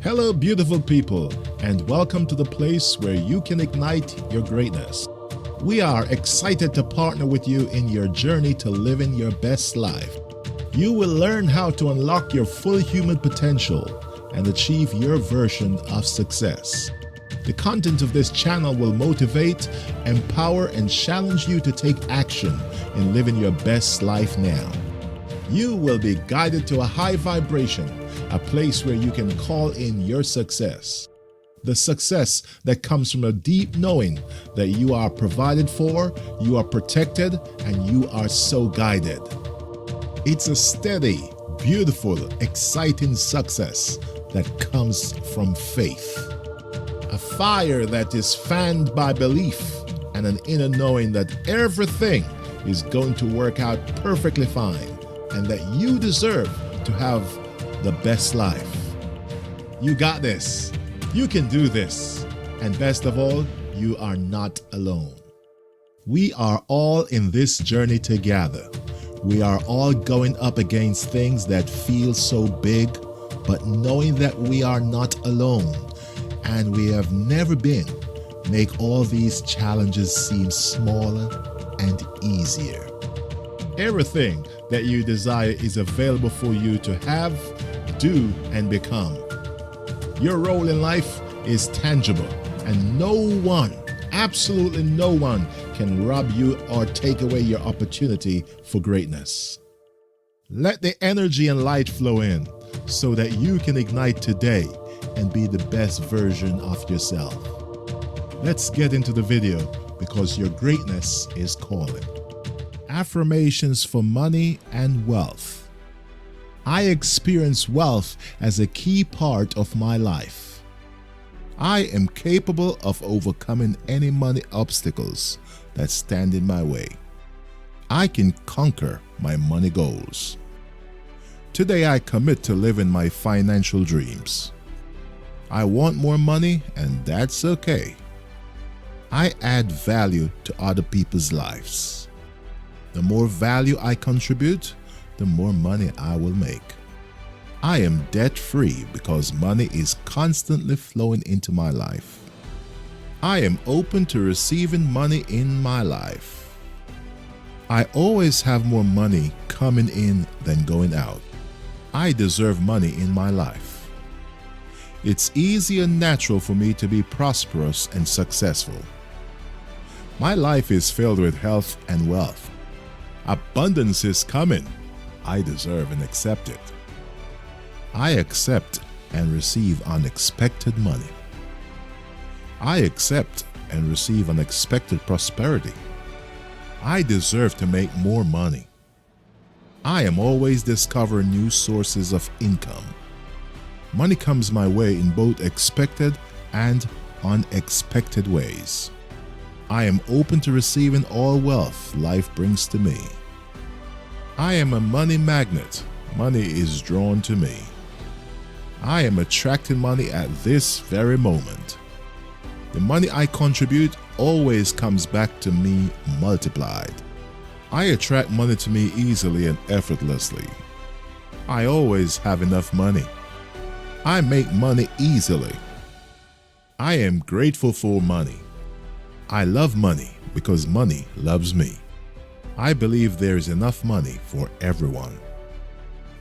Hello, beautiful people, and welcome to the place where you can ignite your greatness. We are excited to partner with you in your journey to living your best life. You will learn how to unlock your full human potential and achieve your version of success. The content of this channel will motivate, empower, and challenge you to take action in living your best life now. You will be guided to a high vibration, a place where you can call in your success. The success that comes from a deep knowing that you are provided for, you are protected, and you are so guided. It's a steady, beautiful, exciting success that comes from faith. A fire that is fanned by belief and an inner knowing that everything is going to work out perfectly fine and that you deserve to have the best life. You got this. You can do this. And best of all, you are not alone. We are all in this journey together. We are all going up against things that feel so big, but knowing that we are not alone and we have never been, make all these challenges seem smaller and easier. Everything that you desire is available for you to have, do, and become. Your role in life is tangible, and no one, absolutely no one, can rob you or take away your opportunity for greatness. Let the energy and light flow in so that you can ignite today and be the best version of yourself. Let's get into the video because your greatness is calling. Affirmations for money and wealth. I experience wealth as a key part of my life. I am capable of overcoming any money obstacles that stand in my way. I can conquer my money goals. Today I commit to living my financial dreams. I want more money, and that's okay. I add value to other people's lives. The more value I contribute, the more money I will make. I am debt-free because money is constantly flowing into my life. I am open to receiving money in my life. I always have more money coming in than going out. I deserve money in my life. It's easy and natural for me to be prosperous and successful. My life is filled with health and wealth. Abundance is coming. I deserve and accept it. I accept and receive unexpected money. I accept and receive unexpected prosperity. I deserve to make more money. I am always discovering new sources of income. Money comes my way in both expected and unexpected ways. I am open to receiving all wealth life brings to me. I am a money magnet. Money is drawn to me. I am attracting money at this very moment. The money I contribute always comes back to me multiplied. I attract money to me easily and effortlessly. I always have enough money. I make money easily. I am grateful for money. I love money because money loves me. I believe there is enough money for everyone.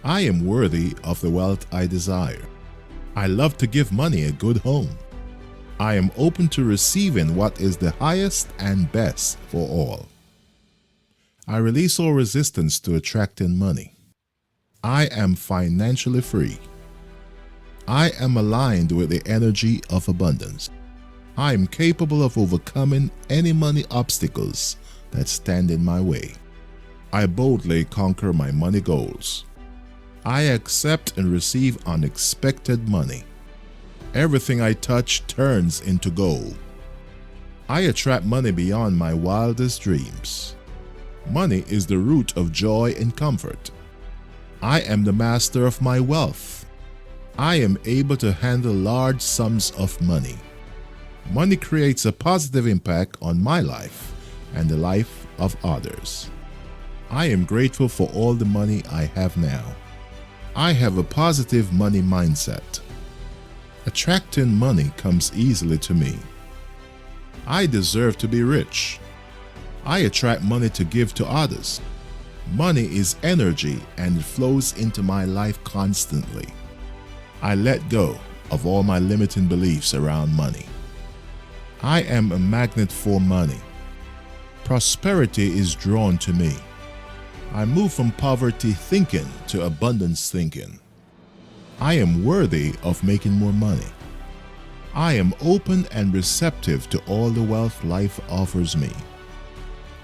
I am worthy of the wealth I desire. I love to give money a good home. I am open to receiving what is the highest and best for all. I release all resistance to attracting money. I am financially free. I am aligned with the energy of abundance. I am capable of overcoming any money obstacles that stand in my way. I boldly conquer my money goals. I accept and receive unexpected money. Everything I touch turns into gold. I attract money beyond my wildest dreams. Money is the root of joy and comfort. I am the master of my wealth. I am able to handle large sums of money. Money creates a positive impact on my life and the life of others. I am grateful for all the money I have now. I have a positive money mindset. Attracting money comes easily to me. I deserve to be rich. I attract money to give to others. Money is energy and it flows into my life constantly. I let go of all my limiting beliefs around money. I am a magnet for money. Prosperity is drawn to me. I move from poverty thinking to abundance thinking. I am worthy of making more money. I am open and receptive to all the wealth life offers me.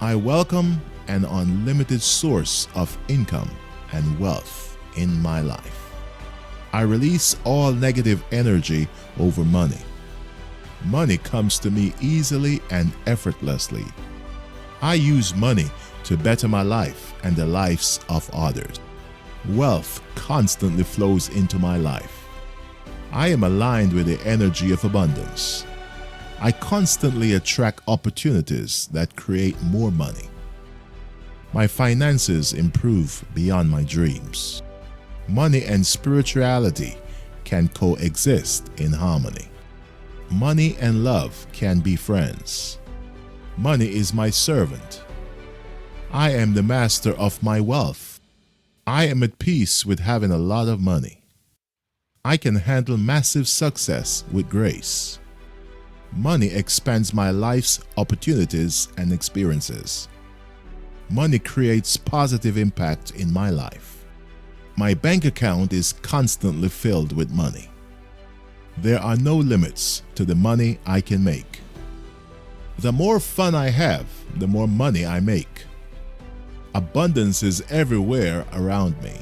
I welcome an unlimited source of income and wealth in my life. I release all negative energy over money. Money comes to me easily and effortlessly. I use money to better my life and the lives of others. Wealth constantly flows into my life. I am aligned with the energy of abundance. I constantly attract opportunities that create more money. My finances improve beyond my dreams. Money and spirituality can coexist in harmony. Money and love can be friends. Money is my servant. I am the master of my wealth. I am at peace with having a lot of money. I can handle massive success with grace. Money expands my life's opportunities and experiences. Money creates positive impact in my life. My bank account is constantly filled with money. There are no limits to the money I can make. The more fun I have, the more money I make. Abundance is everywhere around me.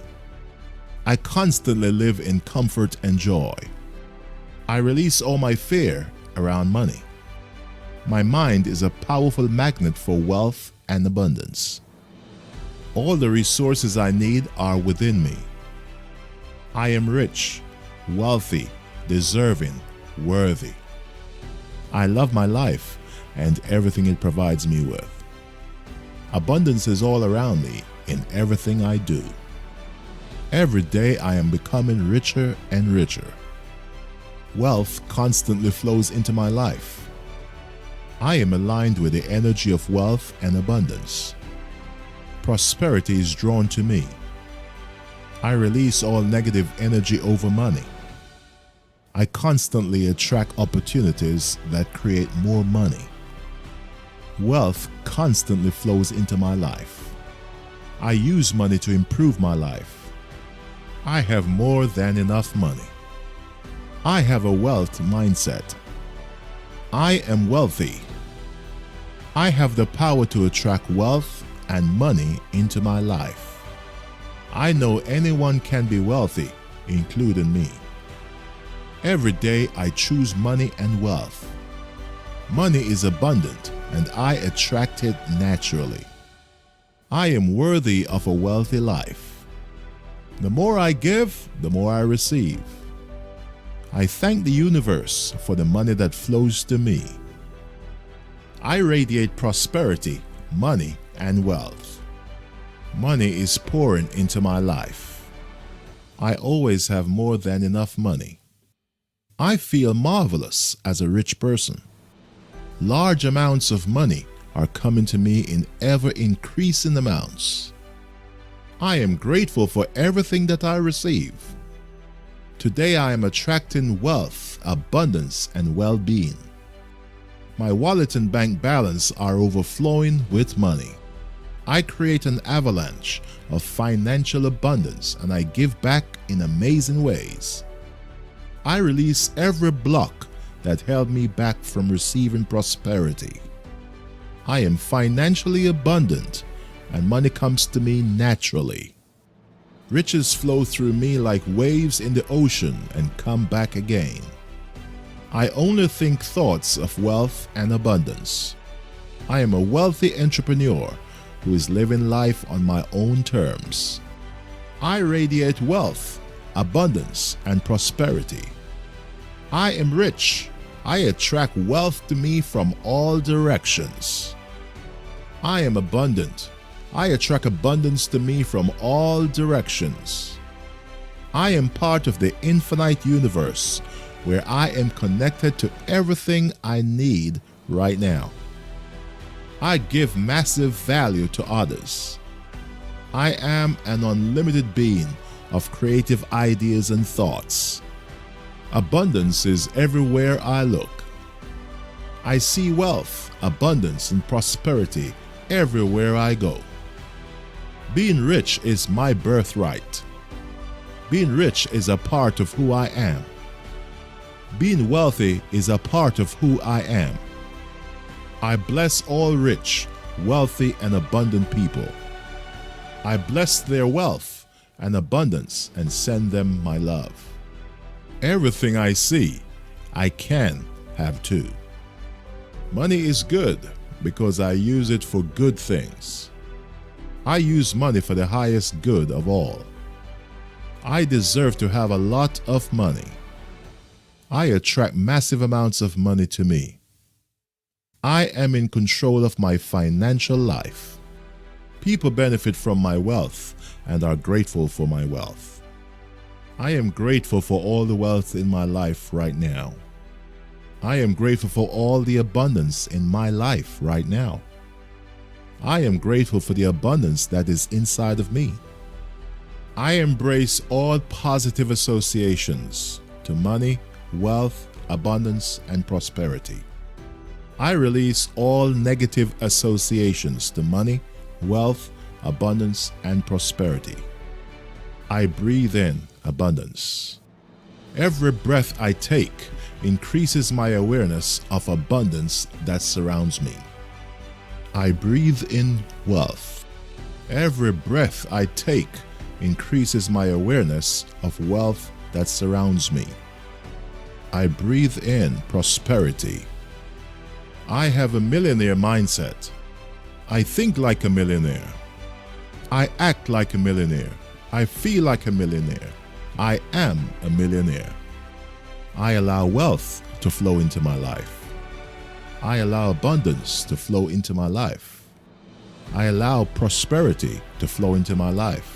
I constantly live in comfort and joy. I release all my fear around money. My mind is a powerful magnet for wealth and abundance. All the resources I need are within me. I am rich, wealthy, deserving, worthy. I love my life and everything it provides me with. Abundance is all around me in everything I do. Every day I am becoming richer and richer. Wealth constantly flows into my life. I am aligned with the energy of wealth and abundance. Prosperity is drawn to me. I release all negative energy over money. I constantly attract opportunities that create more money. Wealth constantly flows into my life. I use money to improve my life. I have more than enough money. I have a wealth mindset. I am wealthy. I have the power to attract wealth and money into my life. I know anyone can be wealthy, including me. Every day I choose money and wealth. Money is abundant and I attract it naturally. I am worthy of a wealthy life. The more I give, the more I receive. I thank the universe for the money that flows to me. I radiate prosperity, money, and wealth. Money is pouring into my life. I always have more than enough money. I feel marvelous as a rich person. Large amounts of money are coming to me in ever-increasing amounts. I am grateful for everything that I receive. Today I am attracting wealth, abundance, and well-being. My wallet and bank balance are overflowing with money. I create an avalanche of financial abundance and I give back in amazing ways. I release every block that held me back from receiving prosperity. I am financially abundant and money comes to me naturally. Riches flow through me like waves in the ocean and come back again. I only think thoughts of wealth and abundance. I am a wealthy entrepreneur who is living life on my own terms. I radiate wealth, abundance, and prosperity. I am rich. I attract wealth to me from all directions. I am abundant. I attract abundance to me from all directions. I am part of the infinite universe where I am connected to everything I need right now. I give massive value to others. I am an unlimited being of creative ideas and thoughts. Abundance is everywhere I look. I see wealth, abundance, and prosperity everywhere I go. Being rich is my birthright. Being rich is a part of who I am. Being wealthy is a part of who I am. I bless all rich, wealthy, and abundant people. I bless their wealth and abundance and send them my love. Everything I see, I can have too. Money is good because I use it for good things. I use money for the highest good of all. I deserve to have a lot of money. I attract massive amounts of money to me. I am in control of my financial life. People benefit from my wealth and are grateful for my wealth. I am grateful for all the wealth in my life right now. I am grateful for all the abundance in my life right now. I am grateful for the abundance that is inside of me. I embrace all positive associations to money, wealth, abundance, and prosperity. I release all negative associations to money, wealth, abundance, and prosperity. I breathe in abundance. Every breath I take increases my awareness of abundance that surrounds me. I breathe in wealth. Every breath I take increases my awareness of wealth that surrounds me. I breathe in prosperity. I have a millionaire mindset. I think like a millionaire. I act like a millionaire. I feel like a millionaire. I am a millionaire. I allow wealth to flow into my life. I allow abundance to flow into my life. I allow prosperity to flow into my life.